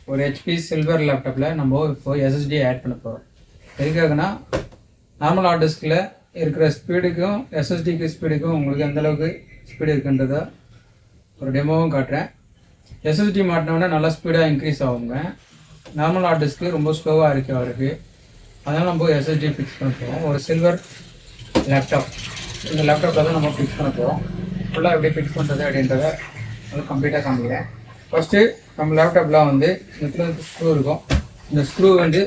ஒரு HP silver லேப்டாப்பில் நம்ம இப்போ எஸ்எஸ்டி ஆட் பண்ண போகிறோம். எதுக்காகனா நார்மல் ஹார்ட் டிஸ்கில் இருக்கிற ஸ்பீடுக்கும் எஸ்எஸ்டிக்கு ஸ்பீடுக்கும் உங்களுக்கு எந்தளவுக்கு ஸ்பீடு இருக்குன்றதை ஒரு டெமோவும் காட்டுறேன். எஸ்எஸ்டி மாட்டினோடனே நல்லா ஸ்பீடாக இன்க்ரீஸ் ஆகுங்க. நார்மல் ஹார்ட் டிஸ்க்கு ரொம்ப ஸ்லோவாக இருக்கு அவருக்கு. அதனால் நம்ம எஸ்எஸ்டி ஃபிக்ஸ் பண்ண போகிறோம். ஒரு சில்வர் லேப்டாப், இந்த லேப்டாப்பில் தான் நம்ம ஃபிக்ஸ் பண்ண போகிறோம். ஃபுல்லாக எப்படி ஃபிக்ஸ் பண்ணுறது அப்படின்றத அது கம்ப்ளீட்டாக காமிக்கிறேன். ஃபஸ்ட்டு நம்ம லேப்டாப்பில் வந்து இந்த ஸ்க்ரூ இருக்கும். இந்த ஸ்க்ரூ வந்து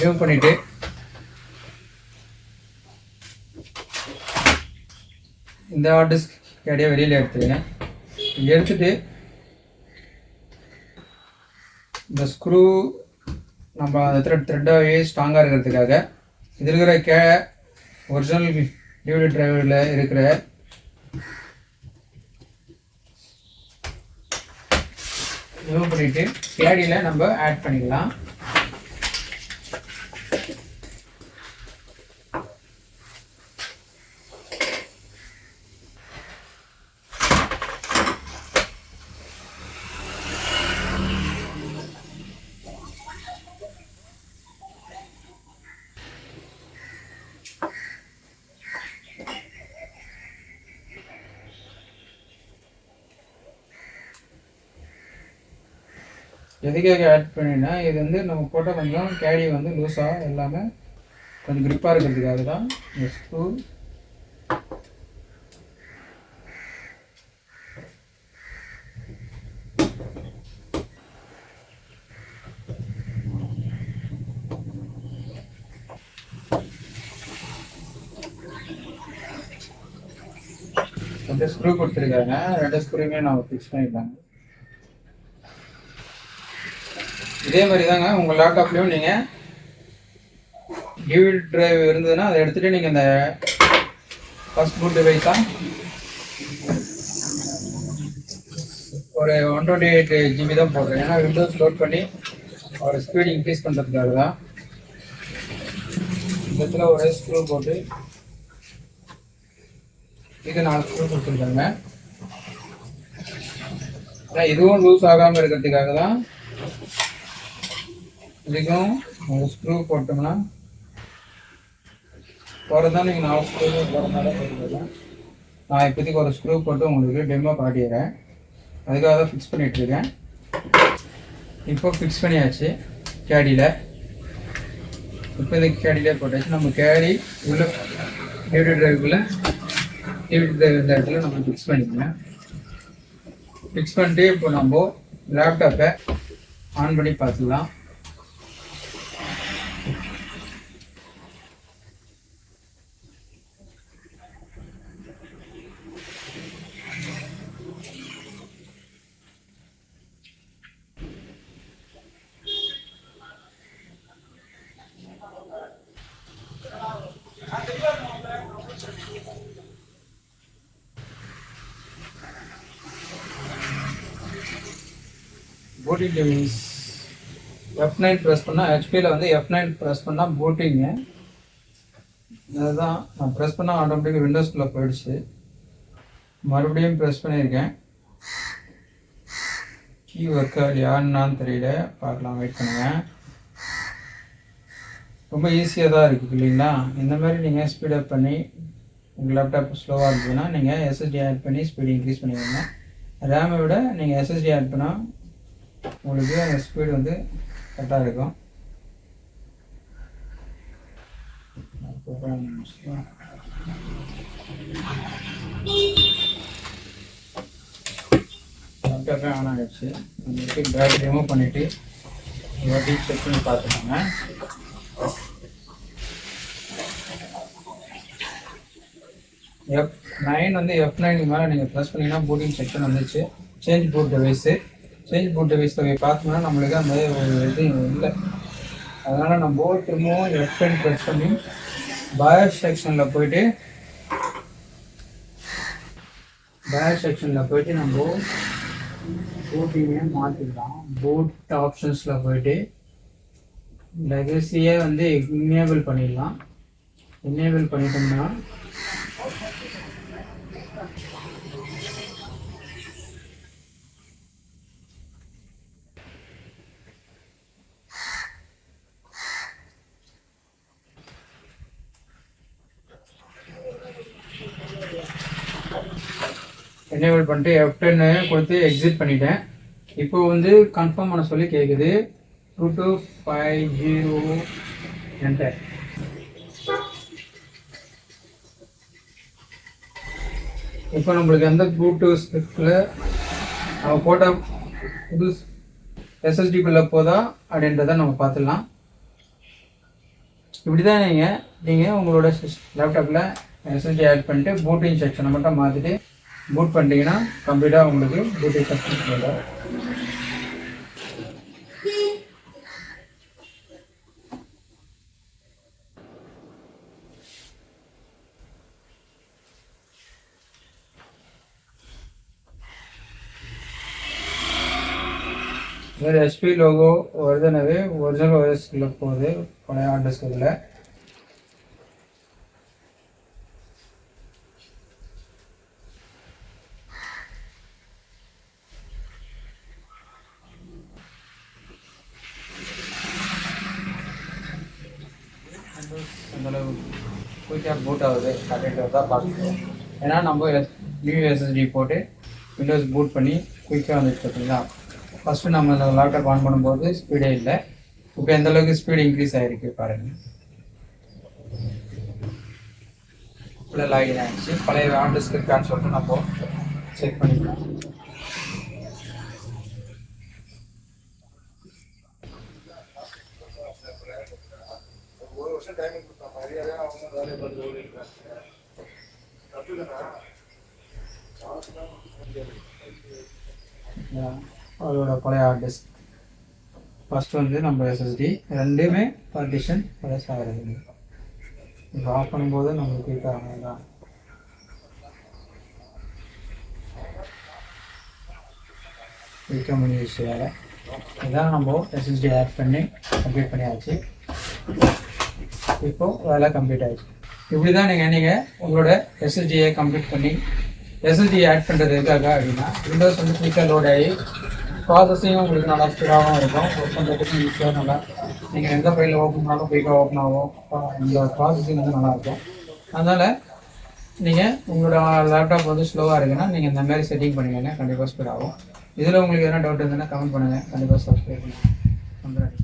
ரிமூவ் பண்ணிவிட்டு இந்த ஹார்ட் டிஸ்க் கேடியாக வெளியில் எடுத்துக்கிறேன். எடுத்துகிட்டு இந்த ஸ்க்ரூ நம்ம அந்த த்ரெட்டாகவே ஸ்ட்ராங்காக இருக்கிறதுக்காக இது இருக்கிற ஒரிஜினல் டிவிடி டிரைவரில் இருக்கிற ரிமூவ் பண்ணிவிட்டு கேடியில் நம்ம ஆட் பண்ணிக்கலாம். எதுக்காக ஆட் பண்ணினா இது வந்து நம்ம போட்டால் கொஞ்சம் கேடி வந்து லூஸாக எல்லாமே கொஞ்சம் கிரிப்பாக இருக்கிறதுக்காக தான் இந்த ஸ்க்ரூ. ரெண்டு ஸ்க்ரூ கொடுத்துருக்காங்க, ரெண்டு ஸ்க்ரூவுமே நான் ஃபிக்ஸ் பண்ணிட்டாங்க. இதே மாதிரி தாங்க உங்கள் லேப்டாப்லேயும் நீங்கள் டிவிடி டிரைவ் இருந்ததுன்னா அதை எடுத்துகிட்டு நீங்கள் இந்த ஃபஸ்ட் பூட் டிவைஸாக ஒரு 128 GB தான் போடுறேன். ஏன்னா விண்டோஸ் லோட் பண்ணி ஒரு ஸ்பீடு இன்க்ரீஸ் பண்ணுறதுக்காக தான். இந்த இடத்துல ஒரு ஸ்க்ரூ போட்டு இது 4 ஸ்க்ரூ கொடுத்துருக்காங்க. ஆனால் இதுவும் லூஸ் ஆகாமல் இருக்கிறதுக்காக தான் இதுக்கும் ஒரு ஸ்க்ரூ போட்டோம்னா போகிறதா நீங்கள் 4 ஸ்க்ரூ போகிறதுனால போடுறது. நான் இப்போதைக்கு ஒரு ஸ்க்ரூ போட்டு உங்களுக்கு டெமோ காட்டிடுறேன். அதுக்காக தான் ஃபிக்ஸ் பண்ணிகிட்ருக்கேன். இப்போ ஃபிக்ஸ் பண்ணியாச்சு கேடியில். இப்போ இந்த கேடியிலே போட்டாச்சு. நம்ம கேடி உள்ள டிவிடி டிரைவுக்குள்ளே டிவிடி டிரைவ் இந்த இடத்துல நம்ம ஃபிக்ஸ் பண்ணிக்கலாம். ஃபிக்ஸ் பண்ணிட்டு இப்போ நம்ம லேப்டாப்பை ஆன் பண்ணி பார்த்துக்கலாம். பூட்டிங் டிவைஸ் F9 ப்ரெஸ் பண்ணால், ஹெச்பியில் வந்து F9 ப்ரெஸ் பண்ணால் பூட்டிங்கு. அதுதான் நான் ப்ரெஸ் பண்ணால் ஆட்டோமேட்டிக்காக விண்டோஸ்குள்ளே போயிடுச்சு. மறுபடியும் ப்ரெஸ் பண்ணியிருக்கேன். கீ ஒர்க் யாருன்னான்னு தெரியல, பார்க்கலாம், வெயிட் பண்ணுங்கள். ரொம்ப ஈஸியாக தான் இருக்குது இல்லைங்களா? இந்த மாதிரி நீங்கள் ஸ்பீடப் பண்ணி உங்கள் லேப்டாப் ஸ்லோவாக இருந்ததுன்னா நீங்கள் எஸ்எஸ்டி ஆட் பண்ணி ஸ்பீடு இன்க்ரீஸ் பண்ணிக்கோங்க. ரேமை விட நீங்கள் எஸ்எஸ்டி ஆட் பண்ணால் உங்களுக்கு அந்த ஸ்பீடு வந்து கரெக்டாக இருக்கும். லேப்டாப்பே ஆன் ஆகிடுச்சு. உங்களுக்கு பேட்டரி ரிமூவ் பண்ணிவிட்டு வாட்டி செக் பண்ணி பார்த்துக்கோங்க. F9 வந்து F9 மேலே நீங்கள் ப்ரெஸ் பண்ணிங்கன்னா பூட்டிங் செக்ஷன் வந்துச்சு. Change boot device. Change boot device பார்த்தோம்னா நம்மளுக்கு அந்த இது இல்லை. அதனால் நம்ம திரும்பவும் F10 ப்ரெஸ் பண்ணி பயாஸ் செக்ஷனில் போயிட்டு நம்ம பூட்டிங்கே மாற்றிக்கலாம். பூட் ஆப்ஷன்ஸில் போயிட்டு லெகசியை வந்து எனேபிள் பண்ணிடலாம். எனேபிள் பண்ணிட்டோம்னா எனேபிள் பண்ணிட்டு F10 கொடுத்து எக்ஸிட் பண்ணிட்டேன். இப்போ வந்து கன்ஃபார்ம் பண்ண சொல்லி கேட்குது. 2250 என்டர். இப்போ நம்மளுக்கு எந்த ப்ளூடூத் ஸ்பெக்கில் நம்ம போட்ட புது எஸ்எஸ்டிக்குள்ளே போதா அப்படின்றத நம்ம பார்த்துடலாம். இப்படி தான் நீங்கள் உங்களோட லேப்டாப்பில் எஸ்எஸ்டி ஆட் பண்ணிட்டு பூட்டிங் செக்ஷனை மட்டும் மாற்றிட்டு பூட் பண்ணிட்டீங்கன்னா கம்ப்ளீட்டாக உங்களுக்கு பூட்டிங் செக்ஷன் போயிடும். வேறு HP லோகோ வருதுனவே ஒரிஜினல் OSக்குள்ள போகுது பழைய ஹார்ட் டிஸ்க் இதில். அந்தளவு குயிக்காக பூட் ஆகுது அப்படின்றது தான் பார்க்கணும். ஏன்னா நம்ம நியூ SSD போட்டு விண்டோஸ் பூட் பண்ணி குயிக்காக வந்துட்டு பார்த்தீங்களா. ஃபஸ்ட்டு நம்ம இந்த லேப்டாப் ஆன் பண்ணும்போது ஸ்பீடே இல்லை. இப்போ எந்தளவுக்கு ஸ்பீடு இன்க்ரீஸ் ஆகிருக்கு பாருங்கள். இப்போ லாகின் ஆகிடுச்சு. பழைய ஹார்ட் டிஸ்க் இருக்கான்னு சொல்லிட்டு நம்ம செக் பண்ணிக்கலாம். அதோட பழைய ஹார்ட் டிஸ்க் ஃபஸ்ட்டு வந்து நம்ம SSD ரெண்டுமே பார்ட்டிஷன் ப்ளஸ் ஆகிறது. இப்போ ஆஃப் பண்ணும்போது நம்மளுக்கு இருக்காங்க தான். இருக்கமணி விஷயம் இதான் நம்ம SSD ஆட் பண்ணி கம்ப்ளீட் பண்ணியாச்சு. இப்போது வேலை கம்ப்ளீட் ஆகிடுச்சு. இப்படி தான் நீங்கள் உங்களோட SSDயை கம்ப்ளீட் பண்ணி SSD ஆட் பண்ணுறது எதுக்காக அப்படின்னா விண்டோஸ் வந்து குயிக்காக லோட் ஆகி ப்ராசஸிங்கும் உங்களுக்கு நல்லா ஸ்பீடாகவும் இருக்கும். ஒர்க் பண்ணுறதுக்கும் ஈஸியாக நல்லா நீங்கள் எந்த ஃபைலில் ஓப்பன் பண்ணாலும் குயிக்காக ஓப்பன் ஆகும். இந்த ப்ராசஸிங் வந்து நல்லாயிருக்கும். அதனால் நீங்கள் உங்களோட லேப்டாப் வந்து ஸ்லோவாக இருக்குன்னா நீங்கள் இந்த மாதிரி செட்டிங் பண்ணிங்கன்னா கண்டிப்பாக ஸ்பீட் ஆகும். இதில் உங்களுக்கு எதனா டவுட் இருந்ததுன்னா கமெண்ட் பண்ணுங்கள். கண்டிப்பாக சப்ஸ்கிரைப் பண்ணுங்கள்.